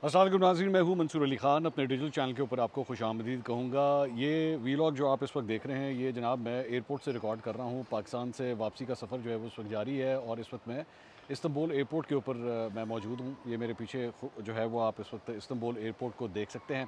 अस्सलाम वालेकुम नाज़रीन, मैं हूँ मंसूर अली ख़ान। अपने डिजिटल चैनल के ऊपर आपको खुशामदीद कहूँगा। ये वीलॉग जो आप इस वक्त देख रहे हैं, ये जनाब मैं एयरपोर्ट से रिकॉर्ड कर रहा हूँ। पाकिस्तान से वापसी का सफ़र जो है वो इस वक्त जारी है और इस वक्त मैं इस्तांबुल एयरपोर्ट के ऊपर मैं मौजूद हूँ। ये मेरे पीछे जो है वो आप इस वक्त इस्तांबुल एयरपोर्ट को देख सकते हैं।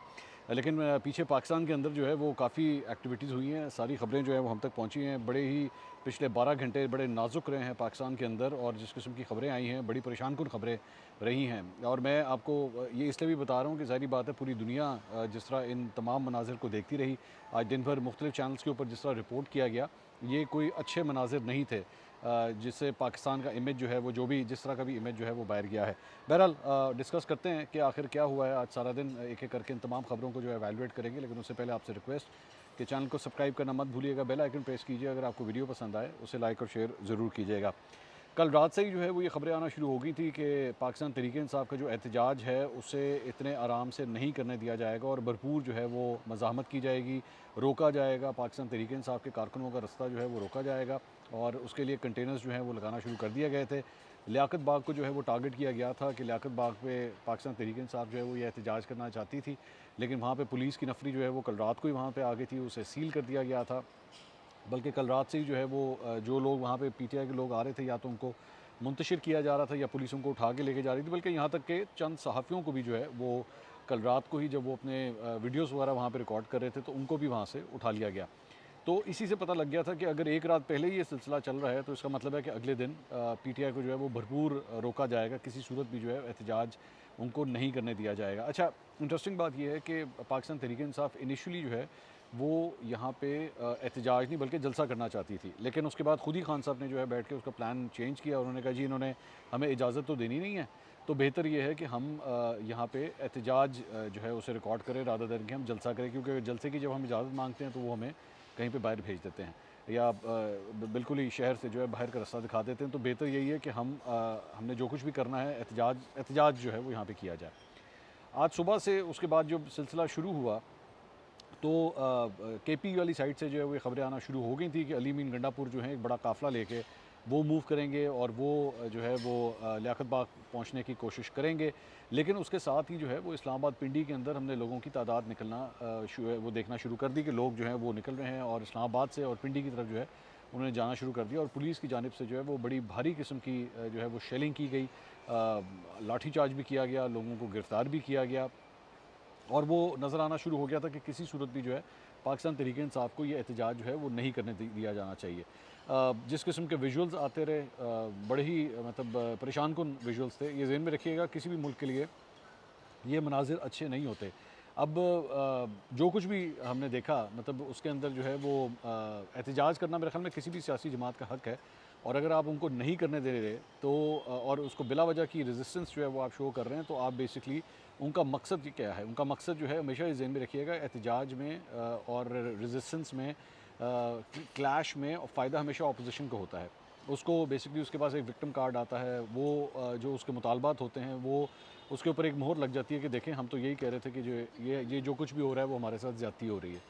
लेकिन पीछे पाकिस्तान के अंदर जो है वो काफ़ी एक्टिविटीज़ हुई हैं। सारी ख़बरें जो है वो हम तक पहुँची हैं। बड़े ही पिछले 12 घंटे बड़े नाजुक रहे हैं पाकिस्तान के अंदर, और जिस किस्म की ख़बरें आई हैं बड़ी परेशान कुन ख़बरें रही हैं। और मैं आपको ये इसलिए भी बता रहा हूँ कि ज़ाहिर बात है पूरी दुनिया जिस तरह इन तमाम मनाज़िर को देखती रही, आज दिन भर मुख्तलिफ़ चैनल्स के ऊपर जिस तरह रिपोर्ट किया गया, ये कोई अच्छे मनाज़िर नहीं थे जिससे पाकिस्तान का इमेज जो है वो जो भी जिस तरह का भी इमेज जो है वो बाहर गया है। बहरहाल डिस्कस करते हैं कि आखिर क्या हुआ है। आज सारा दिन एक एक करके इन तमाम ख़बरों को जो है एवेलुएट करेंगे, लेकिन उससे पहले आपसे रिक्वेस्ट कि चैनल को सब्सक्राइब करना मत भूलिएगा, बेल आइकन प्रेस कीजिए। अगर आपको वीडियो पसंद आए उसे लाइक और शेयर ज़रूर कीजिएगा। कल रात से ही जो है वो ये ख़बरें आना शुरू हो गई थी कि पाकिस्तान तहरीक-ए-इंसाफ़ का जो एहतजाज है उसे इतने आराम से नहीं करने दिया जाएगा और भरपूर जो है वो मज़ाहमत की जाएगी, रोका जाएगा। पाकिस्तान तहरीक-ए-इंसाफ़ के कारकुनों का रास्ता जो है वो रोका जाएगा और उसके लिए कंटेनर्स जो हैं वो लगाना शुरू कर दिए गए थे। लियाकत बाग को जो है वो टारगेट किया गया था कि लियाकत बाग पे पाकिस्तान तहरीक-ए-इंसाफ़ जो है वो ये एहतजाज करना चाहती थी, लेकिन वहाँ पे पुलिस की नफरी जो है वो कल रात को ही वहाँ पे आ गई थी, उसे सील कर दिया गया था। बल्कि कल रात से ही जो है वो जो लोग वहाँ पे पीटीआई के लोग आ रहे थे, या तो उनको मुंतशिर किया जा रहा था या पुलिस उनको उठा के लेके जा रही थी। बल्कि यहाँ तक कि चंद सहाफ़ियों को भी जो है वो कल रात को ही, जब वो अपने वीडियोज़ वगैरह वहाँ पे रिकॉर्ड कर रहे थे, तो उनको भी वहाँ से उठा लिया गया। तो इसी से पता लग गया था कि अगर एक रात पहले ही ये सिलसिला चल रहा है तो इसका मतलब है कि अगले दिन पीटीआई को जो है वो भरपूर रोका जाएगा, किसी सूरत भी जो है एहतजाज उनको नहीं करने दिया जाएगा। अच्छा, इंटरेस्टिंग बात यह है कि पाकिस्तान तहरीक-ए-इंसाफ़ इनिशियली जो है वो यहाँ पे एहतजाज नहीं बल्कि जलसा करना चाहती थी, लेकिन उसके बाद खुद ही खान साहब ने जो है बैठ के उसका प्लान चेंज किया। उन्होंने कहा जी इन्होंने हमें इजाज़त तो देनी नहीं है, तो बेहतर ये है कि हम यहाँ पे एहतजाज जो है उसे रिकॉर्ड करें रादर देन कि हम जलसा करें, क्योंकि जलसे की जब हम इजाज़त मांगते हैं तो वो हमें कहीं पे बाहर भेज देते हैं या बिल्कुल ही शहर से जो है बाहर का रास्ता दिखा देते हैं। तो बेहतर यही है कि हमने जो कुछ भी करना है एहतजाज जो है वो यहाँ पे किया जाए। आज सुबह से उसके बाद जो सिलसिला शुरू हुआ, तो केपी वाली साइड से जो है वो ये ख़बरें आना शुरू हो गई थी कि अली मीन गंडापुर जो है एक बड़ा काफ़िला लेके वो मूव करेंगे और वो जो है वो लियाकत बाग पहुंचने की कोशिश करेंगे। लेकिन उसके साथ ही जो है वो इस्लामाबाद पिंडी के अंदर हमने लोगों की तादाद निकलना वो देखना शुरू कर दी कि लोग जो हैं वो निकल रहे हैं और इस्लामाबाद से और पिंडी की तरफ जो है उन्होंने जाना शुरू कर दिया। और पुलिस की जानिब से जो है वो बड़ी भारी किस्म की जो है वो शेलिंग की गई, लाठीचार्ज भी किया गया, लोगों को गिरफ़्तार भी किया गया और वो नज़र आना शुरू हो गया था कि किसी सूरत भी जो है पाकिस्तान तहरीक-ए-इंसाफ़ को ये एहतजाज जो है वो नहीं करने दिया जाना चाहिए। जिस किस्म के विजुअल्स आते रहे, बड़े ही मतलब परेशान कुन विजुअल्स थे। ये ज़हन में रखिएगा, किसी भी मुल्क के लिए ये मनाजिर अच्छे नहीं होते। अब जो कुछ भी हमने देखा, मतलब उसके अंदर जो है वो एहतजाज करना मेरे ख़्याल में किसी भी सियासी जमात का हक़ है, और अगर आप उनको नहीं करने दे रहे तो और उसको बिला वजह की रेजिस्टेंस जो है वो आप शो कर रहे हैं, तो आप बेसिकली उनका मकसद क्या है? उनका मकसद जो है हमेशा ये ज़हन में रखिएगा, एहतजाज में और रेजिस्टेंस में क्लैश में फ़ायदा हमेशा अपोजिशन को होता है। उसको बेसिकली उसके पास एक विक्टिम कार्ड आता है, वो जो उसके मुतालबात होते हैं वो उसके ऊपर एक मोहर लग जाती है कि देखें हम तो यही कह रहे थे कि जो ये जो कुछ भी हो रहा है वो हमारे साथ ज़्यादती हो रही है।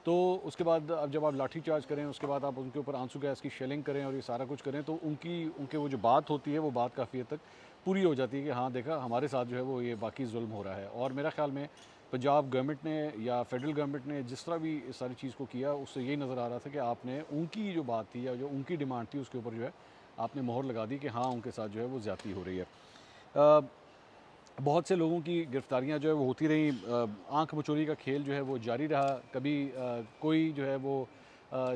तो उसके बाद अब जब आप लाठी चार्ज करें, उसके बाद आप उनके ऊपर आंसू गैस की शेलिंग करें और ये सारा कुछ करें, तो उनके वो जो बात होती है वो बात काफ़ी हद तक पूरी हो जाती है कि हाँ देखा हमारे साथ जो है वो ये बाकी जुल्म हो रहा है। और मेरा ख़्याल में पंजाब गवर्नमेंट ने या फेडरल गवर्नमेंट ने जिस तरह भी इस सारी चीज़ को किया, उससे यही नज़र आ रहा था कि आपने उनकी जो बात थी या जो उनकी डिमांड थी उसके ऊपर जो है आपने मोहर लगा दी कि हाँ उनके साथ जो है वो ज़्यादती हो रही है। बहुत से लोगों की गिरफ्तारियां जो है वो होती रहीं, आंख मचोरी का खेल जो है वो जारी रहा। कभी कोई जो है वो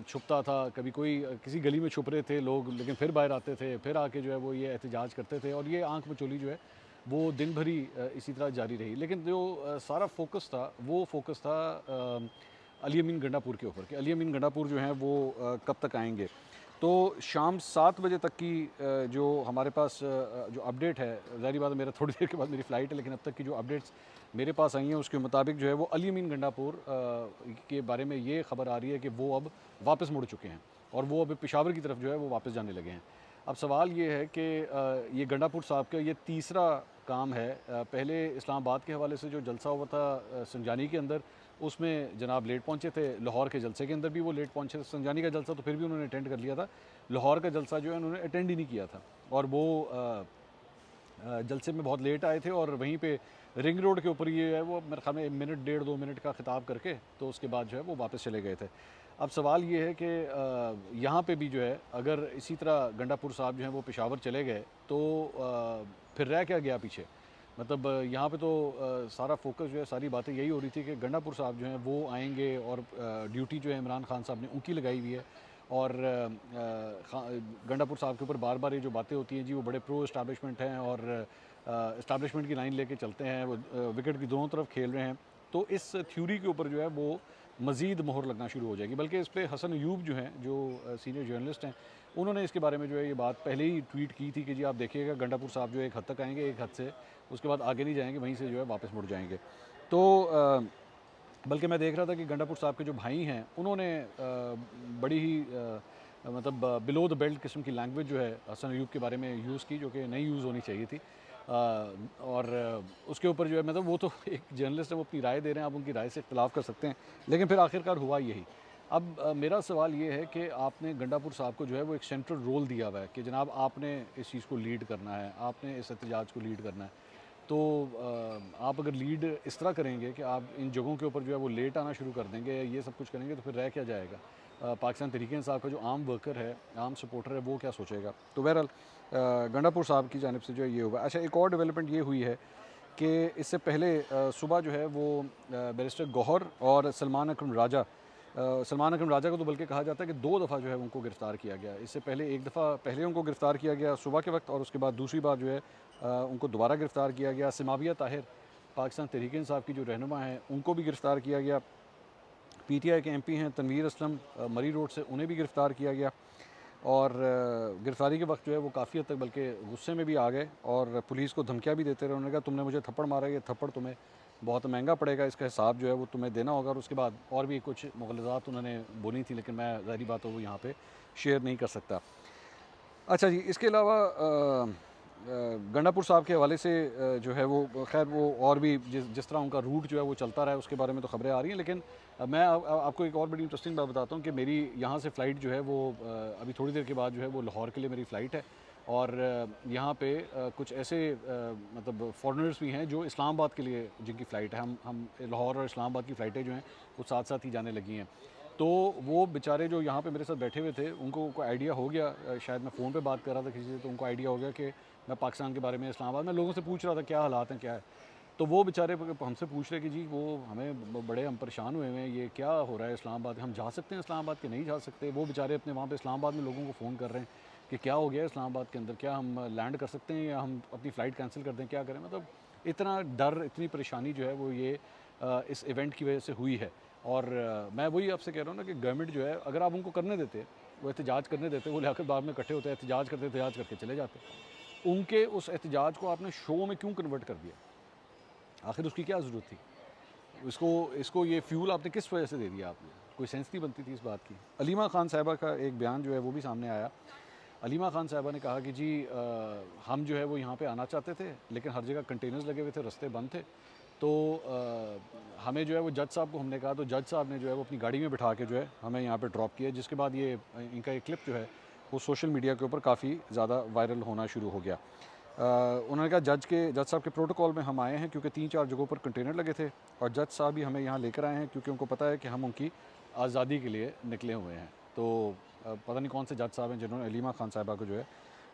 छुपता था, कभी कोई किसी गली में छुप रहे थे लोग, लेकिन फिर बाहर आते थे, फिर आके जो है वो ये एहतजाज करते थे, और ये आंख मचोली जो है वो दिन भर ही इसी तरह जारी रही। लेकिन जो सारा फोकस था वो फोकस था अली अमीन गंडापुर के ऊपर कि अली अमीन गंडापुर जो हैं वो कब तक आएंगे। तो शाम 7 बजे तक की जो हमारे पास जो अपडेट है, ज़ाहिर बात है मेरा थोड़ी देर के बाद मेरी फ़्लाइट है, लेकिन अब तक की जो अपडेट्स मेरे पास आई हैं उसके मुताबिक जो है वो अली अमीन गंडापुर के बारे में ये ख़बर आ रही है कि वो अब वापस मुड़ चुके हैं और वो अब पेशावर की तरफ जो है वो वापस जाने लगे हैं। अब सवाल ये है कि ये गंडापुर साहब का ये तीसरा काम है। पहले इस्लामाबाद के हवाले से जो जलसा हुआ था संजानी के अंदर, उसमें जनाब लेट पहुँचे थे। लाहौर के जलसे के अंदर भी वो लेट पहुँचे थे। संजानी का जलसा तो फिर भी उन्होंने अटेंड कर लिया था, लाहौर का जलसा जो है उन्होंने अटेंड ही नहीं किया था। और वो जलसे में बहुत लेट आए थे और वहीं पे रिंग रोड के ऊपर ये है वो मेरे ख्याल में 1 मिनट 1.5-2 मिनट का खिताब करके तो उसके बाद जो है वो वापस चले गए थे। अब सवाल ये है कि यहाँ पे भी जो है अगर इसी तरह गंडापुर साहब जो हैं वो पेशावर चले गए तो फिर रह क्या गया पीछे। मतलब यहाँ पे तो सारा फोकस जो है सारी बातें यही हो रही थी कि गंडापुर साहब जो हैं वो आएंगे और ड्यूटी जो है इमरान खान साहब ने उनकी लगाई हुई है और गंडापुर साहब के ऊपर बार बार ये जो बातें होती हैं जी वो बड़े प्रो इस्टेब्लिशमेंट हैं और इस्टेब्लिशमेंट की लाइन लेके चलते हैं, वो विकेट की दोनों तरफ खेल रहे हैं। तो इस थ्योरी के ऊपर जो है वो मज़ीद मोहर लगना शुरू हो जाएगी। बल्कि इस पर हसन अयूब जो हैं जो सीनियर जर्नलिस्ट हैं उन्होंने इसके बारे में जो है ये बात पहले ही ट्वीट की थी कि जी आप देखिएगा गंडापुर साहब जो एक हद तक आएंगे, एक हद से उसके बाद आगे नहीं जाएंगे, वहीं से जो है वापस मुड़ जाएंगे। तो बल्कि मैं देख रहा था कि गंडापुर साहब के जो भाई हैं उन्होंने बड़ी ही मतलब बिलो द बेल्ट किस्म की लैंग्वेज जो है हसन अयूब के बारे में यूज़ की, जो कि नहीं यूज़ होनी चाहिए थी। और उसके ऊपर जो है मतलब वो तो एक जर्नलिस्ट है, वो अपनी राय दे रहे हैं, आप उनकी राय से इख्तलाफ कर सकते हैं, लेकिन फिर आखिरकार हुआ यही। अब मेरा सवाल ये है कि आपने गंडापुर साहब को जो है वो एक सेंट्रल रोल दिया हुआ है कि जनाब आपने इस चीज़ को लीड करना है, आपने इस एहतजाज को लीड करना है। तो आप अगर लीड इस तरह करेंगे कि आप इन जगहों के ऊपर जो है वो लेट आना शुरू कर देंगे, ये सब कुछ करेंगे, तो फिर रह क्या जाएगा। पाकिस्तान तहरीक-ए-इंसाफ का जो आम वर्कर है, आम सपोर्टर है, वो क्या सोचेगा। तो बहरहाल गंडापुर साहब की जानिब से जो है ये हुआ। अच्छा, एक और डेवलपमेंट ये हुई है कि इससे पहले सुबह जो है वो बैरिस्टर गौहर और सलमान अकरम राजा, सलमान अकरम राजा को तो बल्कि कहा जाता है कि 2 दफ़ा जो है उनको गिरफ़्तार किया गया। इससे पहले एक दफ़ा पहले उनको गिरफ़्तार किया गया सुबह के वक्त और उसके बाद दूसरी बार जो है उनको दोबारा गिरफ़्तार किया गया। सिमाविया ताहिर पाकिस्तान तहरीक-ए-इंसाफ की जो रहनुमा हैं उनको भी गिरफ़्तार किया गया। पीटीआई के एमपी हैं तनवीर असलम मरी रोड से, उन्हें भी गिरफ़्तार किया गया। और गिरफ़्तारी के वक्त जो है वो काफ़ी हद तक बल्कि गुस्से में भी आ गए और पुलिस को धमकियाँ भी देते रहे। उन्होंने कहा तुमने मुझे थप्पड़ मारा, ये थप्पड़ तुम्हें बहुत महंगा पड़ेगा, इसका हिसाब जो है वो तुम्हें देना होगा। और उसके बाद और भी कुछ मुग़लज़ात उन्होंने बोली थी, लेकिन मैं ज़ाहिरी बात है वो यहाँ पे शेयर नहीं कर सकता। अच्छा जी, इसके अलावा गंडापुर साहब के हवाले से जो है वो ख़ैर वो और भी जिस तरह उनका रूट जो है वो चलता रहा है उसके बारे में तो ख़बरें आ रही हैं। लेकिन मैं आपको एक और बड़ी इंटरेस्टिंग बात बताता हूँ कि मेरी यहाँ से फ़्लाइट जो है वो अभी थोड़ी देर के बाद जो है वो लाहौर के लिए मेरी फ़्लाइट है। और यहाँ पे कुछ ऐसे मतलब फ़ॉरेनर्स भी हैं जो इस्लामाबाद के लिए जिनकी फ़्लाइट है, हम लाहौर और इस्लामाबाद की फ़्लाइटें जो हैं वो साथ साथ ही जाने लगी हैं। तो वो बेचारे जो यहाँ पे मेरे साथ बैठे हुए थे उनको आइडिया हो गया, शायद मैं फ़ोन पे बात कर रहा था किसी से, तो उनको आइडिया हो गया कि मैं पाकिस्तान के बारे में, इस्लामाबाद में लोगों से पूछ रहा था क्या हालात हैं क्या है। तो वो बेचारे हमसे पूछ रहे कि जी वो हमें बड़े हम परेशान हुए हैं, ये क्या हो रहा है इस्लामाबाद, हम जा सकते हैं इस्लामाबाद के नहीं जा सकते। वो बेचारे अपने वहाँ पे इस्लामाबाद में लोगों को फ़ोन कर रहे हैं कि क्या हो गया इस्लामाबाद के अंदर, क्या हम लैंड कर सकते हैं या हम अपनी फ़्लाइट कैंसिल कर दें, क्या करें। मतलब इतना डर, इतनी परेशानी जो है वो ये इस इवेंट की वजह से हुई है। और मैं वही आपसे कह रहा हूँ ना कि गवर्नमेंट जो है अगर आप उनको करने देते, वो एहतजाज करने देते, वो लियाकत बाग में इकट्ठे होते, एहतजाज करते, एहतजाज करके चले जाते। उनके उस एहतजाज को आपने शो में क्यों कन्वर्ट कर दिया, आखिर उसकी क्या ज़रूरत थी। इसको इसको ये फ्यूल आपने किस वजह से दे दिया आपने, कोई सेंस नहीं बनती थी इस बात की। अलीमा खान साहिबा का एक बयान जो है वो भी सामने आया। अलीमा खान साहिबा ने कहा कि जी हम जो है वो यहाँ पे आना चाहते थे लेकिन हर जगह कंटेनर्स लगे हुए थे, रास्ते बंद थे। तो हमें जो है वो जज साहब को हमने कहा, तो जज साहब ने जो है वो अपनी गाड़ी में बिठा के जो है हमें यहाँ पे ड्रॉप किया, जिसके बाद ये इनका एक क्लिप जो है वो सोशल मीडिया के ऊपर काफ़ी ज़्यादा वायरल होना शुरू हो गया। उन्होंने कहा जज साहब के प्रोटोकॉल में हम आए हैं क्योंकि 3-4 जगहों पर कंटेनर लगे थे और जज साहब ही हमें यहाँ लेकर आए हैं क्योंकि उनको पता है कि हम उनकी आज़ादी के लिए निकले हुए हैं। तो पता नहीं कौन से जज साहब हैं जिन्होंने अलीमा खान साहिबा को जो है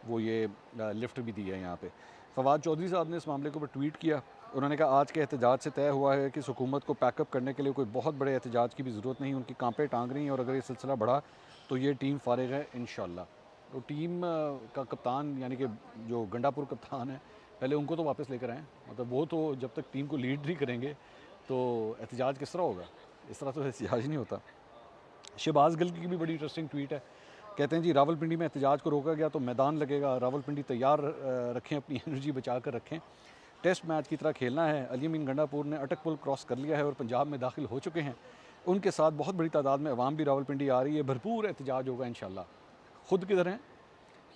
वो ये लिफ्ट भी दी है यहाँ पे। फवाद चौधरी साहब ने इस मामले के ऊपर ट्वीट किया। उन्होंने कहा आज के एहतजाज से तय हुआ है कि इस हुकूमत को पैकअप करने के लिए कोई बहुत बड़े एहतजाज की भी ज़रूरत नहीं, उनकी कांपे टांग रही हैं और अगर ये सिलसिला बढ़ा तो ये टीम फारिग है इंशाल्लाह। तो टीम का कप्तान यानी कि जो गंडापुर कप्तान है, पहले उनको तो वापस लेकर आएँ। मतलब वो तो जब तक टीम को लीड नहीं करेंगे तो एहतजाज किस तरह होगा, इस तरह तो एहतजाज नहीं होता। शहबाज गिल की भी बड़ी इंटरेस्टिंग ट्वीट है। कहते हैं जी रावलपिंडी में एहतजाज को रोका गया तो मैदान लगेगा, रावलपिंडी तैयार रखें, अपनी एनर्जी बचा कर रखें, टेस्ट मैच की तरह खेलना है। अली अमीन गंडापुर ने अटक पुल क्रॉस कर लिया है और पंजाब में दाखिल हो चुके हैं। उनके साथ बहुत बड़ी तादाद में अवाम भी रावलपिंडी आ रही है, भरपूर एहतजाज होगा इंशाल्लाह। खुद किधर हैं,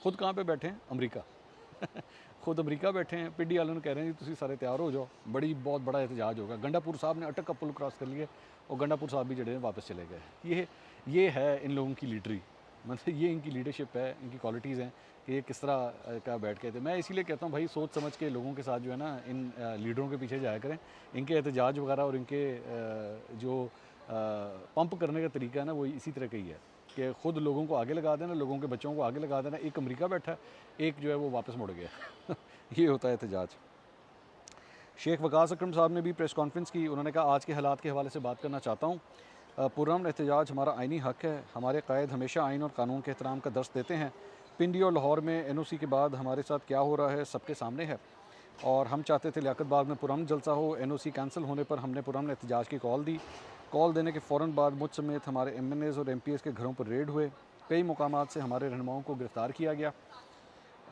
खुद कहाँ पे बैठे हैं, अमेरिका खुद अमेरिका बैठे हैं। पिंडी वालों कह रहे हैं जी तुम सारे तैयार हो जाओ, बहुत बड़ा एहतजाज होगा। गंडापुर साहब ने अटक का पुल क्रॉस कर लिए और गंडापुर साहब भी जड़े वापस चले गए। ये है इन लोगों की लीडरी। मतलब ये इनकी लीडरशिप है, इनकी क्वालिटीज़ हैं कि ये किस तरह का बैठ के थे। मैं इसीलिए कहता हूँ भाई सोच समझ के लोगों के साथ जो है ना इन लीडरों के पीछे जाया करें। इनके एहतजाज वगैरह और इनके जो पंप करने का तरीका है ना वो इसी तरह का ही है कि ख़ुद लोगों को आगे लगा देना, लोगों के बच्चों को आगे लगा देना। एक अमेरिका बैठा है, एक जो है वो वापस मुड़ गया ये होता है एहतजाज। शेख वकास अकरम साहब ने भी प्रेस कॉन्फ्रेंस की। उन्होंने कहा आज के हालात के हवाले से बात करना चाहता हूँ। पुरअमन एहतजाज हमारा आइनी हक़ है। हमारे कायद हमेशा आइन और कानून के एहतराम का दर्स देते हैं। पिंडी और लाहौर में NOC के बाद हमारे साथ क्या हो रहा है सबके सामने है, और हम चाहते थे लियाकत बाग में पुरअमन जलसा हो। NOC कैंसिल होने पर हमने पुरअमन एहतजाज की कॉल दी। कॉल देने के फ़ौरन बाद मुझ समेत हमारे MNAs और MPs के घरों पर रेड हुए। कई मुकामात से हमारे रहनुमाओं को गिरफ़्तार किया गया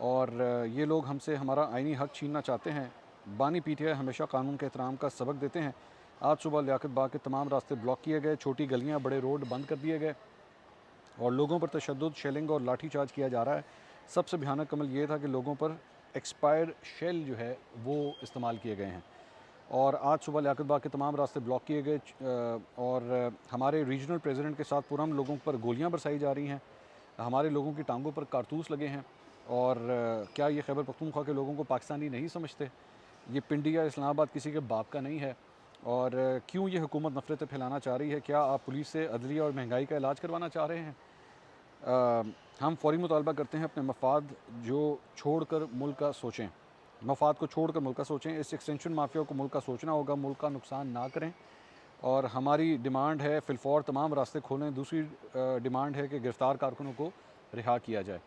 और ये लोग हमसे हमारा आइनी हक़ छीनना चाहते हैं। बानी PTI हमेशा कानून के एहतराम का सबक देते हैं। आज सुबह लियाकत बाग के तमाम रास्ते ब्लॉक किए गए, छोटी गलियां, बड़े रोड बंद कर दिए गए और लोगों पर तशद्दुद, शेलिंग और लाठीचार्ज किया जा रहा है। सबसे भयानक अमल ये था कि लोगों पर एक्सपायर्ड शेल जो है वो इस्तेमाल किए गए हैं। और आज सुबह लियाकत बाग के तमाम रास्ते ब्लॉक किए गए और हमारे रीजनल प्रेसिडेंट के साथ पुरअमन लोगों पर गोलियां बरसाई जा रही हैं। हमारे लोगों की टांगों पर कारतूस लगे हैं। और क्या ये खैबर पख्तूनख्वा के लोगों को पाकिस्तानी नहीं समझते? ये पिंडी या इस्लामाबाद किसी के बाप का नहीं है। और क्यों ये हुकूमत नफरतें फैलाना चाह रही है? क्या आप पुलिस से अदलिया और महंगाई का इलाज करवाना चाह रहे हैं? हम फौरी मुतालबा करते हैं अपने मफाद जो छोड़कर मुल्क का सोचें, मफाद को छोड़कर मुल्क का सोचें। इस एक्सटेंशन माफिया को मुल्क का सोचना होगा, मुल्क का नुकसान ना करें। और हमारी डिमांड है फिलफौर तमाम रास्ते खोलें। दूसरी डिमांड है कि गिरफ़्तार कारकुनों को रिहा किया जाए।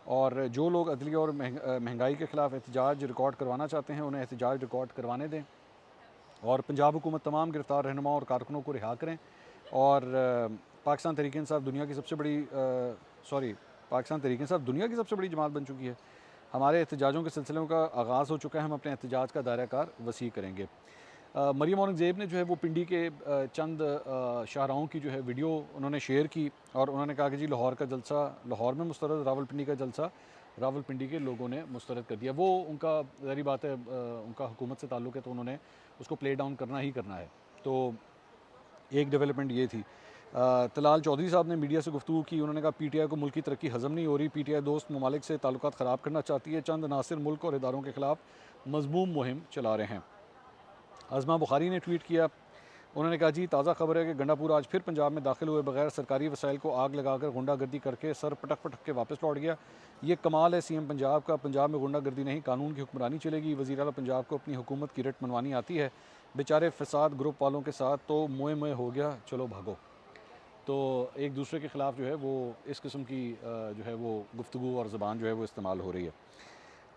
और जो लोग अदलिया और महंगाई के ख़िलाफ़ एहतजाज रिकॉर्ड करवाना चाहते हैं उन्हें एहतजाज रिकॉर्ड करवाने दें। और पंजाब हुकूमत तमाम गिरफ़्तार रहनुमा और कारकुनों को रिहा करें। और पाकिस्तान तहरीक इंसाफ दुनिया की सबसे बड़ी पाकिस्तान तहरीक इंसाफ दुनिया की सबसे बड़ी जमात बन चुकी है। हमारे एहतजाजों के सिलसिलों का आगाज़ हो चुका है। हम अपने एहतजाज का दायरा कार वसी करेंगे। मरियम औरंगज़ेब ने जो है वो पिंडी के चंद शाहराहों की जो है वीडियो उन्होंने शेयर की और उन्होंने कहा कि जी लाहौर का जलसा लाहौर में मुस्तरद, रावलपिंडी का जलसा रावलपिंडी के लोगों ने मुस्तरद कर दिया। वो उनका ज़ाहिर बात है उनका हुकूमत से ताल्लुक़ है तो उन्होंने उसको प्ले डाउन करना ही करना है। तो एक डेवलपमेंट ये थी। तलाल चौधरी साहब ने मीडिया से गुफ्तगू की। उन्होंने कहा PTI को मुल्क की तरक्की हज़म नहीं हो रही। PTI दोस्त ममालिक से ताल्लुकात ख़राब करना चाहती है। चंद नासिर मुल्क और इदारों के ख़िलाफ़ मज़मूम मुहिम चला रहे हैं। अज़मा बुखारी ने ट्वीट किया। उन्होंने कहा जी ताज़ा खबर है कि गंडापुर आज फिर पंजाब में दाखिल हुए बगैर सरकारी वसाइल को आग लगाकर गुंडागर्दी करके सर पटक पटक के वापस लौट गया। ये कमाल है CM पंजाब का। पंजाब में गुंडागर्दी नहीं, कानून की हुक्मरानी चलेगी। वज़ीर आला पंजाब को अपनी हुकूमत की रट मनवानी आती है। बेचारे फसाद ग्रुप वालों के साथ तो मोए मोए हो गया, चलो भागो। तो एक दूसरे के ख़िलाफ़ जो है वो इस किस्म की जो है वो गुफ्तगू और ज़बान जो है वो इस्तेमाल हो रही है।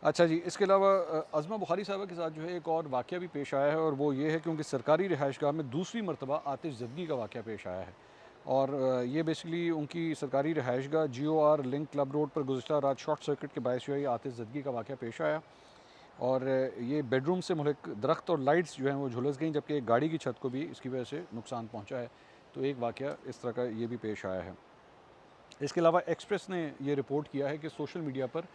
अच्छा जी, इसके अलावा अज़मा बुखारी साहबा के साथ जो है एक और वाक़या भी पेश आया है और वो ये है कि उनकी सरकारी रिहाइशगाह में दूसरी मरतबा आतिश ज़दगी का वाक़या पेश आया है। और ये बेसिकली उनकी सरकारी रिहाइशगाह GOR लिंक क्लब रोड पर गुज़िश्ता रात शॉर्ट सर्किट के बायस जो है आतिश ज़दगी का वाक़या पेश आया। और ये बेडरूम से मुल्क दरख्त और लाइट्स जो हैं वो झुलस गई, जबकि एक गाड़ी की छत को भी इसकी वजह से नुकसान पहुँचा है। तो एक वाक़या इस तरह का ये भी पेश आया है। इसके अलावा एक्सप्रेस ने ये रिपोर्ट किया है कि सोशल मीडिया पर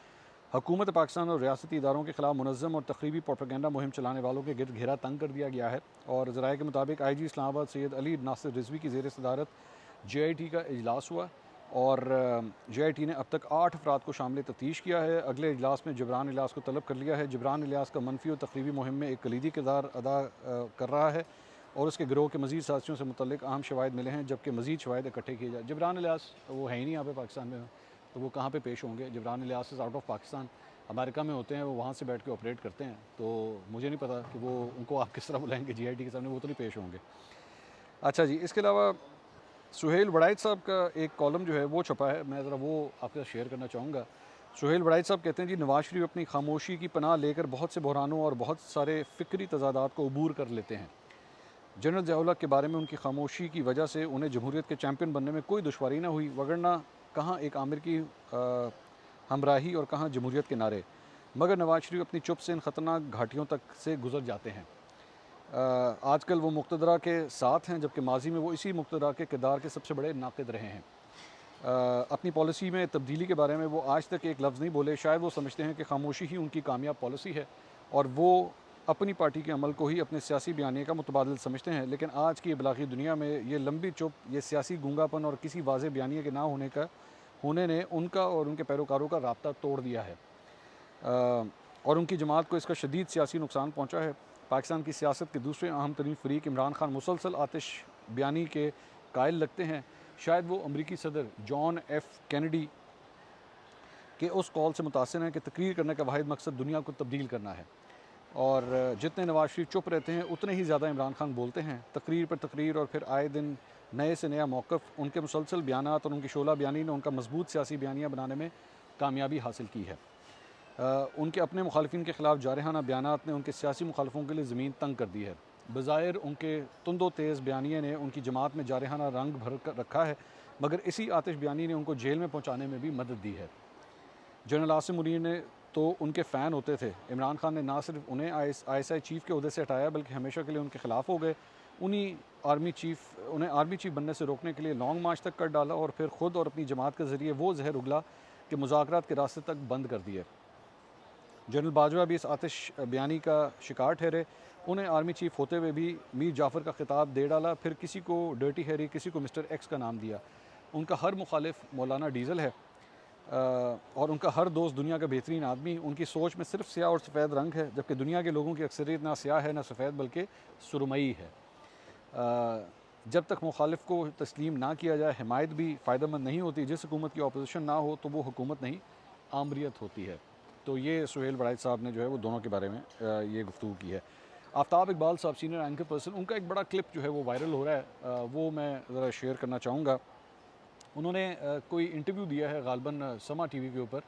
हुकूमत पाकिस्तान और रियासती इदारों के ख़िलाफ़ मुनज़्ज़म और तक़रीबी प्रोपेगेंडा मुहिम चलाने वालों के गिरद घेरा तंग कर दिया गया है। और ज़राए के मुताबिक IG इस्लामाबाद सैयद अली नासिर रिजवी की ज़ेर सदारत JIT का इजलास हुआ और JIT ने अब तक 8 अफराद को शामिल तफ्तीश किया है। अगले इजलास में जबरान इलियास को तलब कर लिया है। जबरान इलियास का मनफी और तक़रीबी मुहिम में एक कलीदी किरदार अदा कर रहा है और उसके गिरोह के मज़ीद साथियों से मुतल्लिक़ अहम शवाहिद मिले हैं, जबकि मज़ीद शवाहिद इकट्ठे किए जाए। जबरान इलियास वो है ही नहीं यहाँ पे पाकिस्तान में, तो वो कहाँ पे पेश होंगे? Jibran Ilyas is out of Pakistan, America में होते हैं, वो वहाँ से बैठ के ऑपरेट करते हैं। तो मुझे नहीं पता कि वो उनको आप किस तरह बुलाएंगे JIT के सामने, वो तो नहीं पेश होंगे। अच्छा जी, इसके अलावा सुहेल वड़ाइच साहब का एक कॉलम जो है वो छपा है, मैं ज़रा वो आपके साथ शेयर करना चाहूँगा। सुहेल वड़ाइच साहब कहते हैं जी नवाज शरीफ अपनी खामोशी की पनाह लेकर बहुत से बहरानों और बहुत सारे फ़िक्री तज़ादात को अबूर कर लेते हैं। जनरल ज़िया के बारे में उनकी खामोशी की वजह से उन्हें जमहूरियत के चैम्पियन बनने में कोई दुश्वारी ना हुई, वगरना कहाँ एक आमिर की हमराही और कहाँ जमहूरियत के नारे। मगर नवाज शरीफ अपनी चुप से इन ख़तरनाक घाटियों तक से गुजर जाते हैं। आजकल वो मुक़्तदरा के साथ हैं, जबकि माजी में वो इसी मुक़्तदरा के किरदार के सबसे बड़े नाक़िद रहे हैं। अपनी पॉलिसी में तब्दीली के बारे में वो आज तक एक लफ्ज़ नहीं बोले। शायद वो समझते हैं कि खामोशी ही उनकी कामयाब पॉलिसी है और वो अपनी पार्टी के अमल को ही अपने सियासी बयानिए का मुतबादिल समझते हैं। लेकिन आज की इबलागी दुनिया में ये लंबी चुप, ये सियासी गूंगापन और किसी वाज़ेह बयानिए के ना होने का होने ने उनका और उनके पैरोकारों का राब्ता तोड़ दिया है और उनकी जमात को इसका शदीद सियासी नुकसान पहुँचा है। पाकिस्तान की सियासत के दूसरे अहम तरीन फ़रीक इमरान खान मुसलसल आतिश बयानी के कायल लगते हैं। शायद वो अमरीकी सदर जॉन एफ़ कैनेडी के उस कॉल से मुतासिर हैं कि तकरीर करने का वाहिद मकसद दुनिया को तब्दील करना है, और जितने नवाज शरीफ चुप रहते हैं उतने ही ज़्यादा इमरान खान बोलते हैं, तकरीर पर तकरीर, और फिर आए दिन नए से नया मौक़िफ़। उनके मुसलसल बयानात और उनकी शोला बयानी ने उनका मजबूत सियासी बयानियाँ बनाने में कामयाबी हासिल की है। उनके अपने मुखालिफिन के ख़िलाफ़ जारहाना बयानात ने उनके सियासी मुखालफों के लिए ज़मीन तंग कर दी है। बज़ाहिर उनके तुंदो तेज़ बयानिए ने उनकी जमात में जारहाना रंग भर कर रखा है, मगर इसी आतिश बयानी ने उनको जेल में पहुँचाने में भी मदद दी है। जनरल आसिम मुनीर ने तो उनके फ़ैन होते थे। इमरान खान ने ना सिर्फ उन्हें ISI चीफ़ के ओहदे से हटाया, बल्कि हमेशा के लिए उनके ख़िलाफ़ हो गए। उन्हें आर्मी चीफ़ बनने से रोकने के लिए लॉन्ग मार्च तक कर डाला, और फिर ख़ुद और अपनी जमात के ज़रिए वो जहर उगला कि मुज़ाकरात के रास्ते तक बंद कर दिए। जनरल बाजवा भी इस आतिश बयानी का शिकार ठहरे। उन्हें आर्मी चीफ़ होते हुए भी मीर जाफ़र का ख़िताब दे डाला, फिर किसी को डर्टी हैरी, किसी को मिस्टर एक्स का नाम दिया। उनका हर मुखालिफ मौलाना डीज़ल है, और उनका हर दोस्त दुनिया का बेहतरीन आदमी। उनकी सोच में सिर्फ स्याह और सफ़ेद रंग है, जबकि दुनिया के लोगों की अक्सरियत ना स्याह है ना सफ़ेद, बल्कि सुरमई है। जब तक मुखालिफ को तस्लीम ना किया जाए, हिमायत भी फ़ायदेमंद नहीं होती। जिस हुकूमत की अपोजिशन ना हो तो वो हुकूमत नहीं, आमरीत होती है। तो ये सुहेल बड़ाइच साहब ने जो है वो दोनों के बारे में ये गुफ्तगू की है। आफ्ताब इकबाल साहब सीनियर एंकर पर्सन, उनका एक बड़ा क्लिप जो है वो वायरल हो रहा है, वो मैं ज़रा शेयर करना चाहूँगा। उन्होंने कोई इंटरव्यू दिया है गालबन समा टीवी के ऊपर।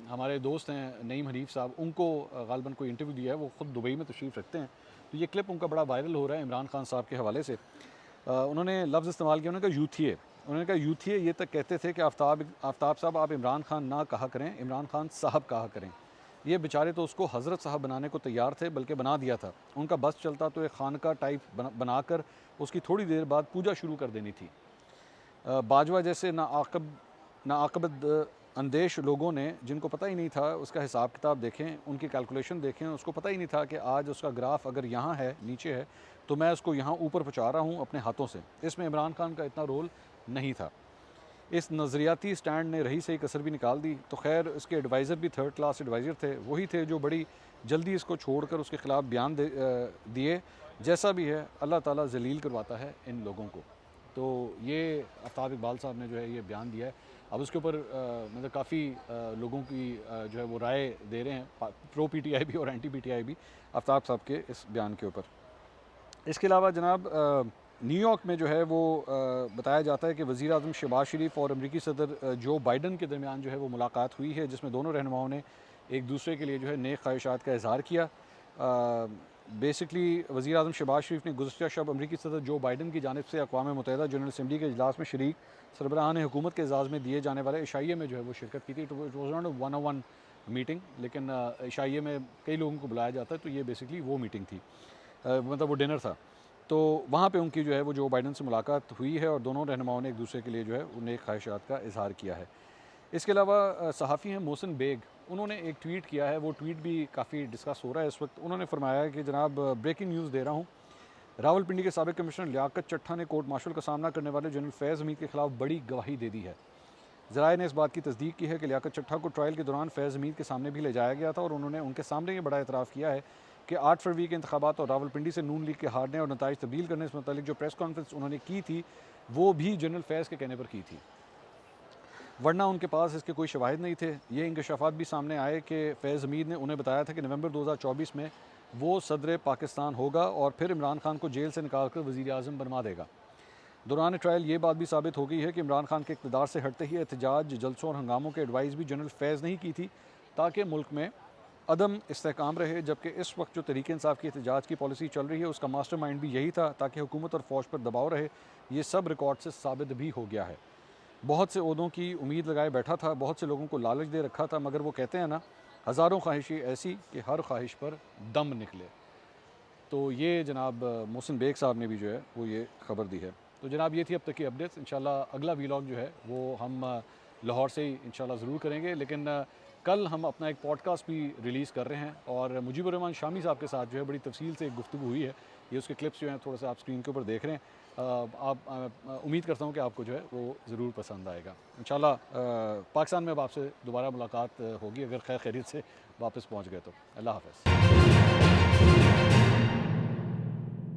हमारे दोस्त हैं नईम हनीफ साहब, उनको गालबन कोई इंटरव्यू दिया है, वो ख़ुद दुबई में तशरीफ़ रखते हैं। तो ये क्लिप उनका बड़ा वायरल हो रहा है इमरान खान साहब के हवाले से। उन्होंने लफ्ज़ इस्तेमाल किया, उन्होंने कहा यूथिए। उन्होंने कहा यूथिए ये तक कहते थे कि आफ्ताब साहब आप इमरान खान ना कहा करें, इमरान खान साहब कहा करें। ये बेचारे तो उसको हज़रत साहब बनाने को तैयार थे, बल्कि बना दिया था। उनका बस चलता तो एक खानका टाइप बनाकर उसकी थोड़ी देर बाद पूजा शुरू कर देनी थी। बाजवा जैसे नाआक़िबत अंदेश लोगों ने, जिनको पता ही नहीं था, उसका हिसाब किताब देखें, उनकी कैलकुलेशन देखें, उसको पता ही नहीं था कि आज उसका ग्राफ अगर यहाँ है, नीचे है, तो मैं उसको यहाँ ऊपर पहुँचा रहा हूँ अपने हाथों से। इसमें इमरान खान का इतना रोल नहीं था। इस नज़रियाती स्टैंड ने रही सही कसर भी निकाल दी। तो खैर इसके एडवाइज़र भी थर्ड क्लास एडवाइज़र थे, वही थे जो बड़ी जल्दी इसको छोड़कर उसके ख़िलाफ़ बयान दिए। जैसा भी है, अल्लाह ताला जलील करवाता है इन लोगों को। तो ये आफ्ताब इकबाल साहब ने जो है ये बयान दिया है। अब उसके ऊपर मतलब काफ़ी लोगों की जो है वो राय दे रहे हैं, प्रो PTI भी और एंटी PTI भी, आफ्ताब साहब के इस बयान के ऊपर। इसके अलावा जनाब न्यूयॉर्क में जो है वो बताया जाता है कि वज़ीर आज़म शहबाज शरीफ और अमरीकी सदर जो बाइडन के दरमियान जो है वो मुलाकात हुई है, जिसमें दोनों रहनुमाओं ने एक दूसरे के लिए जो है नेक ख्वाहिशात का इज़हार किया। बेसिकली वज़ीर आज़म शहबाज शरीफ ने गुज़श्ता शब अमरीकी सदर जो बाइडन की जानिब से अक़वाम मुत्तहिदा जनरल असम्बली के इजलास में शरीक सरबराहान हुकूमत के एजाज़ में दिए जाने वाले इशाइये में जो है वो शिरकत की थी। तो it was not a 1-on-1 meeting, लेकिन इशाइये में कई लोगों को बुलाया जाता है, तो ये बेसिकली वो मीटिंग थी, मतलब वो डिनर था। तो वहाँ पे उनकी जो है वो जो बाइडन से मुलाकात हुई है, और दोनों रहनुमाओं ने एक दूसरे के लिए जो है उन्हें ख्वाहिशात का इज़हार किया है। इसके अलावा सहाफ़ी हैं मोहसिन बेग, उन्होंने एक ट्वीट किया है, वो ट्वीट भी काफ़ी डिस्कस हो रहा है इस वक्त। उन्होंने फरमाया कि जनाब ब्रेकिंग न्यूज़ दे रहा हूँ, रावलपिंडी के साबिक़ कमिश्नर लियाकत चट्ठा ने कोर्ट मार्शल का सामना करने वाले जनरल फैज़ हमीद के ख़िलाफ़ बड़ी गवाही दे दी है। ज़राए ने इस बात की तस्दीक की है कि लियाकत चट्ठा को ट्रायल के दौरान फैज़ हमीद के सामने भी ले जाया गया था, और उन्होंने उनके सामने ये बड़ा एतराफ़ किया है कि 8 फरवरी के इंतखाबात और रावलपिंडी से नून लीग के हारने और नताइज तब्दील करने से मुतालिक जो प्रेस कॉन्फ्रेंस उन्होंने की थी, वो भी जनरल फैज़ के कहने पर की थी, वरना उनके पास इसके कोई शवाहिद नहीं थे। ये इंकशाफात भी सामने आए कि फैज़ हमीद ने उन्हें बताया था कि नवंबर 2024 में वो सदर पाकिस्तान होगा और फिर इमरान खान को जेल से निकाल कर वज़ीर आज़म बनवा देगा। दौरान ट्रायल ये बात भी साबित हो गई है कि इमरान खान के इक़्तिदार से हटते ही एहतजाज, जलसों और हंगामों के एडवाइस भी जनरल फैज़ नहीं की थी, ताकि मुल्क में अदम इस्तेहकाम रहे। जबकि इस वक्त जो तहरीक इंसाफ की एहतजाज की पॉलिसी चल रही है, उसका मास्टर माइंड भी यही था, ताकि हुकूमत और फ़ौज पर दबाव रहे। ये सब रिकॉर्ड से साबित भी हो गया है। बहुत से ओहदों की उम्मीद लगाए बैठा था, बहुत से लोगों को लालच दे रखा था, मगर वो कहते हैं ना, हज़ारों ख्वाहिशें ऐसी कि हर ख्वाहिश पर दम निकले। तो ये जनाब मोहसिन बेग साहब ने भी जो है वो ये ख़बर दी है। तो जनाब ये थी अब तक की अपडेट्स। इंशाल्लाह अगला वीलॉग जो है वो हम लाहौर से ही इंशाल्लाह ज़रूर करेंगे, लेकिन कल हम अपना एक पॉडकास्ट भी रिलीज़ कर रहे हैं और मुजीबुर रहमान शामी साहब के साथ जो है बड़ी तफसील से एक गुफ्तगू हुई है। ये उसके क्लिप्स जो हैं थोड़ा सा आप स्क्रीन के ऊपर देख रहे हैं। उम्मीद करता हूँ कि आपको जो है वो ज़रूर पसंद आएगा। इंशाल्लाह पाकिस्तान में अब आपसे दोबारा मुलाकात होगी, अगर खैर खैरियत से वापस पहुँच गए तो। अल्लाह हाफ़िज़।